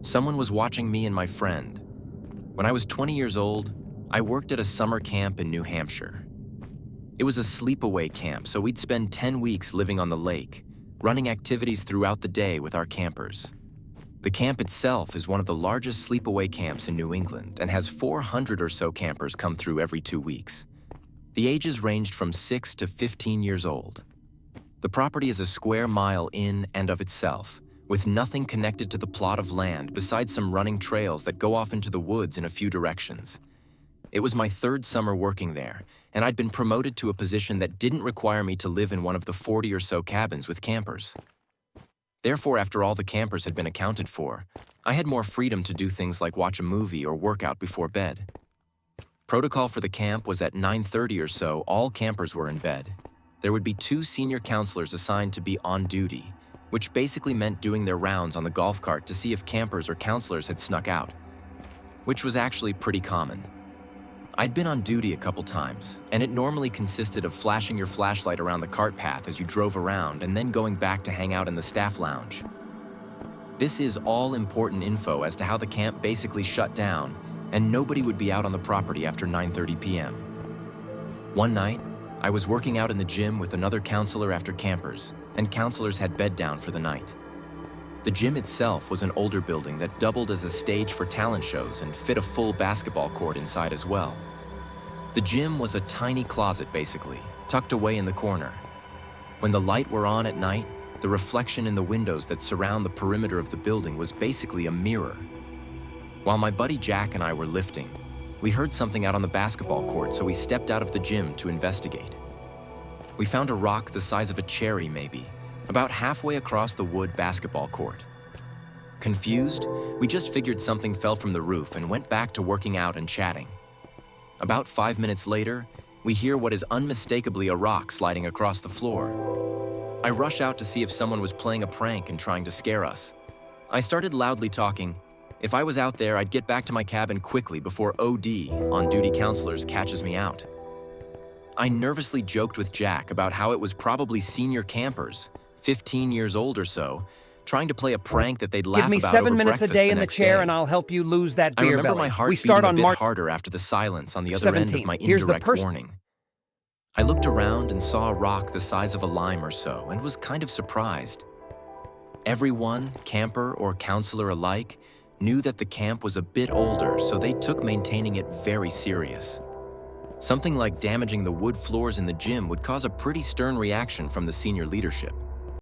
Someone was watching me and my friend. When I was 20 years old, I worked at a summer camp in New Hampshire. It was a sleepaway camp, so we'd spend 10 weeks living on the lake, running activities throughout the day with our campers. The camp itself is one of the largest sleepaway camps in New England and has 400 or so campers come through every 2 weeks. The ages ranged from 6 to 15 years old. The property is a square mile in and of itself, with nothing connected to the plot of land besides some running trails that go off into the woods in a few directions. It was my third summer working there, and I'd been promoted to a position that didn't require me to live in one of the 40 or so cabins with campers. Therefore, after all the campers had been accounted for, I had more freedom to do things like watch a movie or work out before bed. Protocol for the camp was at 9:30 or so, all campers were in bed. There would be 2 senior counselors assigned to be on duty, which basically meant doing their rounds on the golf cart to see if campers or counselors had snuck out, which was actually pretty common. I'd been on duty a couple times, and it normally consisted of flashing your flashlight around the cart path as you drove around and then going back to hang out in the staff lounge. This is all important info as to how the camp basically shut down, and nobody would be out on the property after 9:30 p.m. One night, I was working out in the gym with another counselor after campers, and counselors had bed down for the night. The gym itself was an older building that doubled as a stage for talent shows and fit a full basketball court inside as well. The gym was a tiny closet basically, tucked away in the corner. When the light were on at night, the reflection in the windows that surround the perimeter of the building was basically a mirror. While my buddy Jack and I were lifting, we heard something out on the basketball court, so we stepped out of the gym to investigate. We found a rock the size of a cherry maybe, about halfway across the wood basketball court. Confused, we just figured something fell from the roof and went back to working out and chatting. About 5 minutes later, we hear what is unmistakably a rock sliding across the floor. I rush out to see if someone was playing a prank and trying to scare us. I started loudly talking. If I was out there, I'd get back to my cabin quickly before OD, on-duty counselors, catches me out. I nervously joked with Jack about how it was probably senior campers, 15 years old or so, trying to play a prank that they'd laugh about over breakfast the next day. Give me 7 minutes a day in the chair and I'll help you lose that beer belly. I remember my heart beating a bit harder after the silence on the other end of my indirect warning. I looked around and saw a rock the size of a lime or so and was kind of surprised. Everyone, camper or counselor alike, knew that the camp was a bit older, so they took maintaining it very serious. Something like damaging the wood floors in the gym would cause a pretty stern reaction from the senior leadership.